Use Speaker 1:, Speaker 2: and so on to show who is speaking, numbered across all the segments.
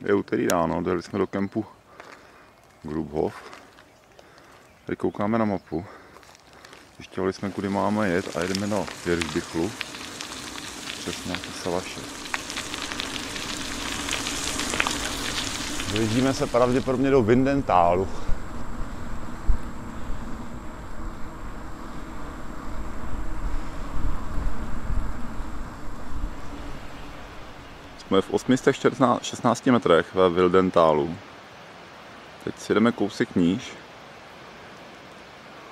Speaker 1: Je úterý ráno, dojeli jsme do kempu Grubhof. Tady koukáme na mapu. Zjišťovali jsme, kudy máme jet a jedeme do Hirschbichlu. Přes nějaké Salaše. Blížíme se pravděpodobně do Windentálu. Jsme v 816 metrech ve Wildentálu. Teď si jdeme kousek níž.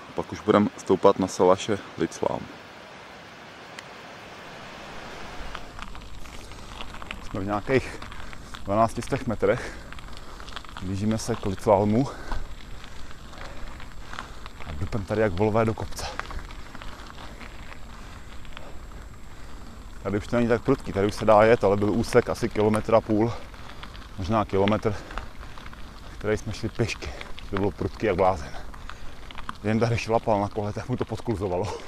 Speaker 1: A pak už budeme stoupat na Salaše Litzlám. Jsme v nějakých 1200 metrech. Blížíme se k Litzlámu. A dupem tady jak volové do kopce. Tady už to není tak prudký, tady už se dá jet, ale byl úsek asi 1,5 kilometru, možná kilometr, který jsme šli pěšky. To bylo prudký jak blázen. Jen tady šlapal na kole, tak mu to podkluzovalo.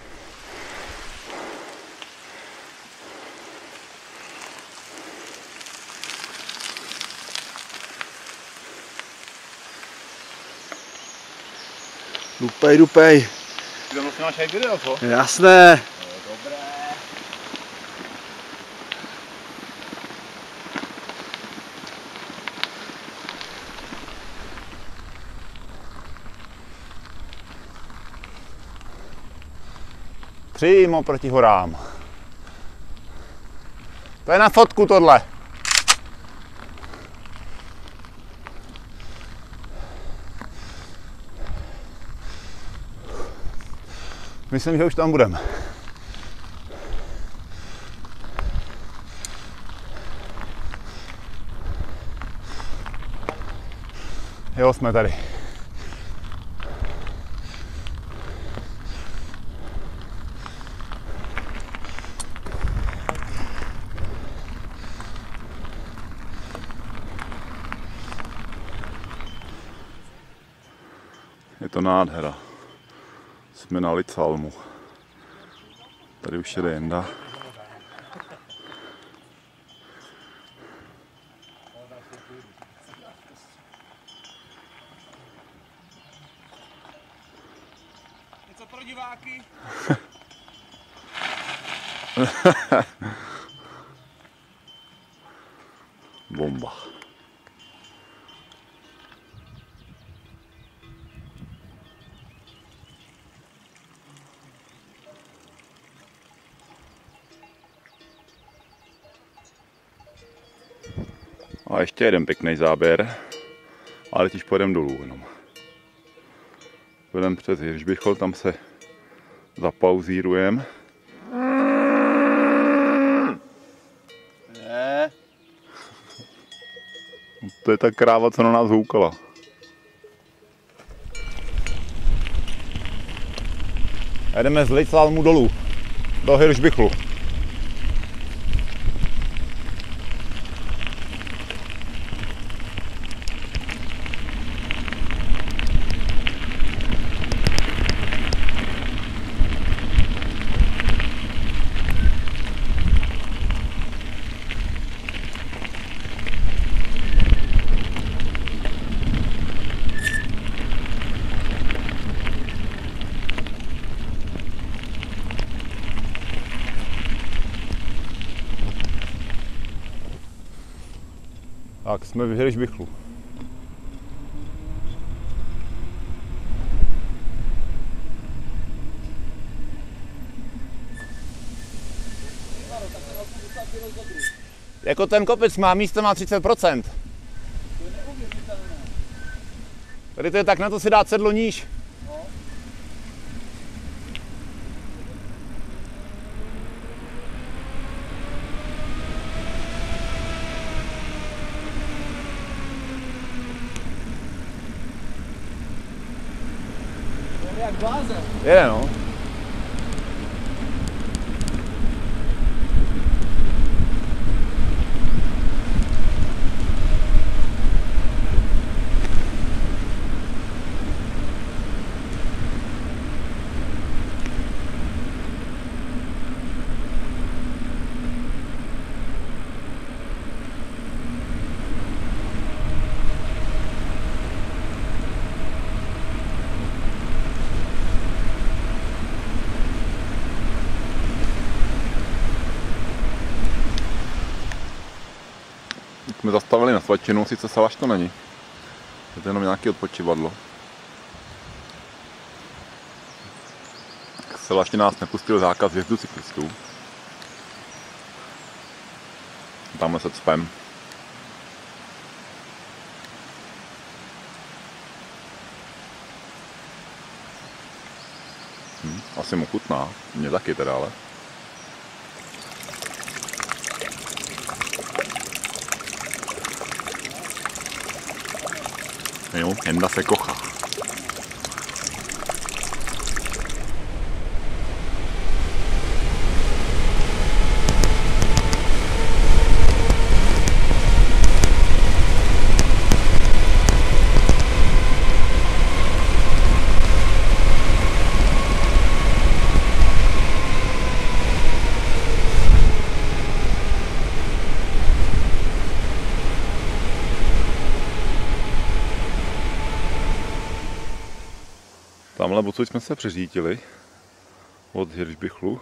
Speaker 2: Dupej.
Speaker 1: Ty tam vlastně máš aj video, co?
Speaker 2: Jasné.
Speaker 1: Dobré. Přímo proti horám. To je na fotku tohle. Myslím, že už tam budeme. Jo, jsme tady. Je to nádhera. Jsme na Litzalmu. Tady už jede Jenda.
Speaker 2: Něco pro diváky?
Speaker 1: Bomba. A ještě jeden pěkný záběr, ale teď půjdeme dolů jenom. Půjdeme přes Hirschbichl, tam se zapauzírujeme.
Speaker 2: Ne.
Speaker 1: To je ta kráva, co na nás houkala. Jedeme z Litzalmu dolů, do Hirschbichlu. Tak, jsme v Hirschbichlu. Jako ten kopec má místo má 30%. Tady to je tak, na to si dát sedlo níž.
Speaker 2: Jak blázen.
Speaker 1: Je, no. jsme zastavili na svačinu, sice Salaš to není. Je to jenom nějaké odpočívadlo. Salaš nás nepustil zákaz vjezdu cyklistů. Tamhle se cpem. Asi mu chutná, mně taky teda, ale. Jo, Jenda se kochá. Tamhle odsud jsme se přeřítili od Hirschbichlu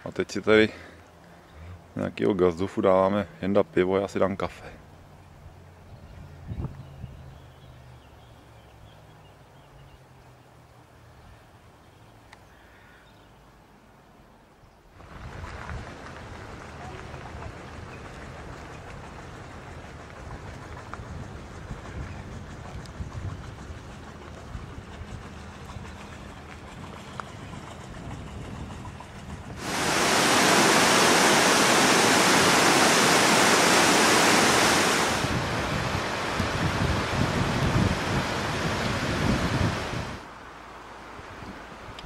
Speaker 1: a teď si tady nějakého gazdofu dáváme Jenda pivo, já si dám kafe.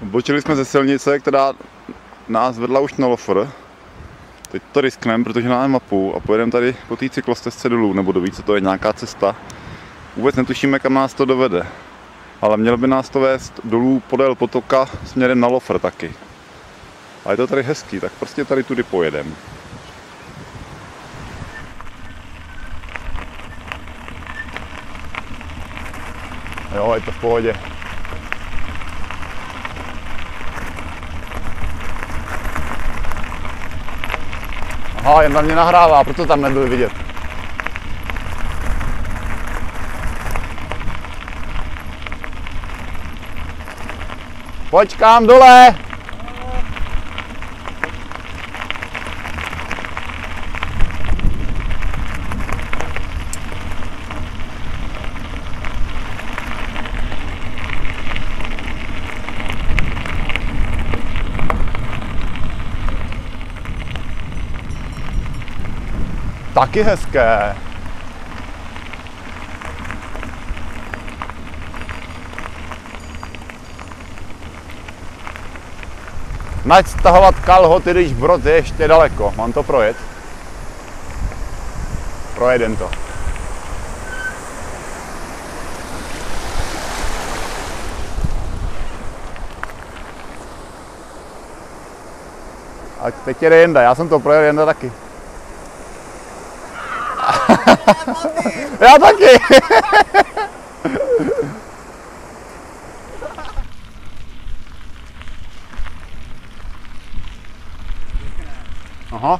Speaker 1: Odbočili jsme ze silnice, která nás vedla už na Lofr. Teď to riskneme, protože máme mapu a pojedeme tady po té cyklostezce dolů, nebo do více, to je nějaká cesta. Vůbec netušíme, kam nás to dovede. Ale mělo by nás to vést dolů podél potoka směrem na Lofr taky. A je to tady hezký, tak prostě tady tudy pojedeme. Jo, je to v pohodě. Aha, jen na mě nahrává, proto tam nebyl vidět. Počkám dole! Taky hezké. Nať stahovat kalhoty, když Brod je ještě daleko. Mám to projet? Projedem to. A teď jede Jenda, já jsem to projel, Jenda taky. Já taky! Aha.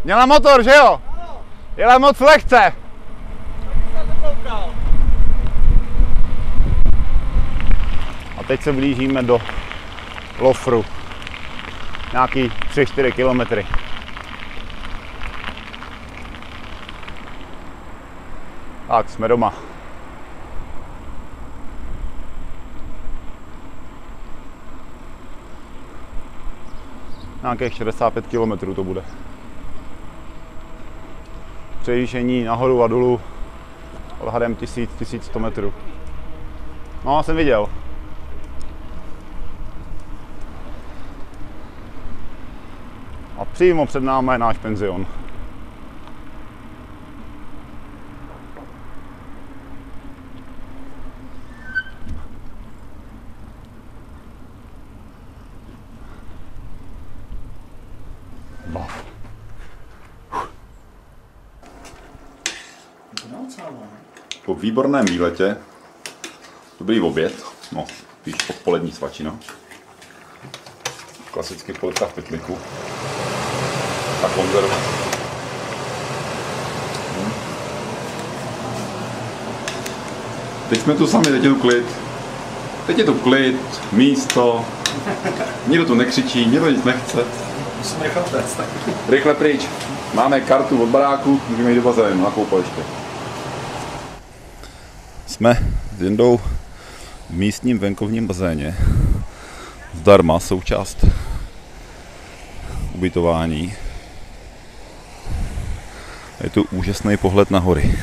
Speaker 1: Měla motor, že jo? Jela moc lehce. A teď se blížíme do Lofru. Nějaký 3-4 kilometry. Tak, jsme doma. Nějakých 65 kilometrů to bude. Přejíždění nahoru a dolů odhadem 1000–1100 metrů. No, jsem viděl. A přímo před námi je náš penzion. Po výborném výletě, dobrý oběd, no spíš odpolední svačina. Klasicky polivka v pytliku. A konzerva. Teď jsme tu sami, teď je tu klid. Teď je tu klid, místo. Nikdo tu nekřičí, nikdo nic nechce.
Speaker 2: Musíme nechat test.
Speaker 1: Rychle pryč. Máme kartu od baráku, můžeme jít do bazénu na koupaliště. Jsme s Jindou v místním venkovním bazéně. Zdarma, součást ubytování. Je tu úžasný pohled na hory.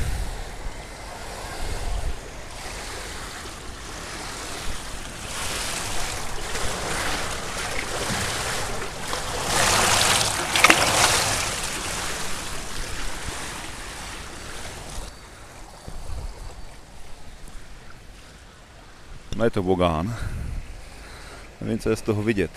Speaker 1: No je to bogán. Nevím, co je z toho vidět.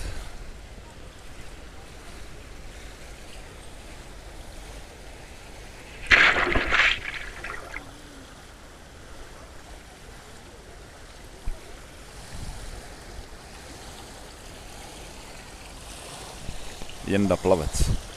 Speaker 1: Jenda Plavec.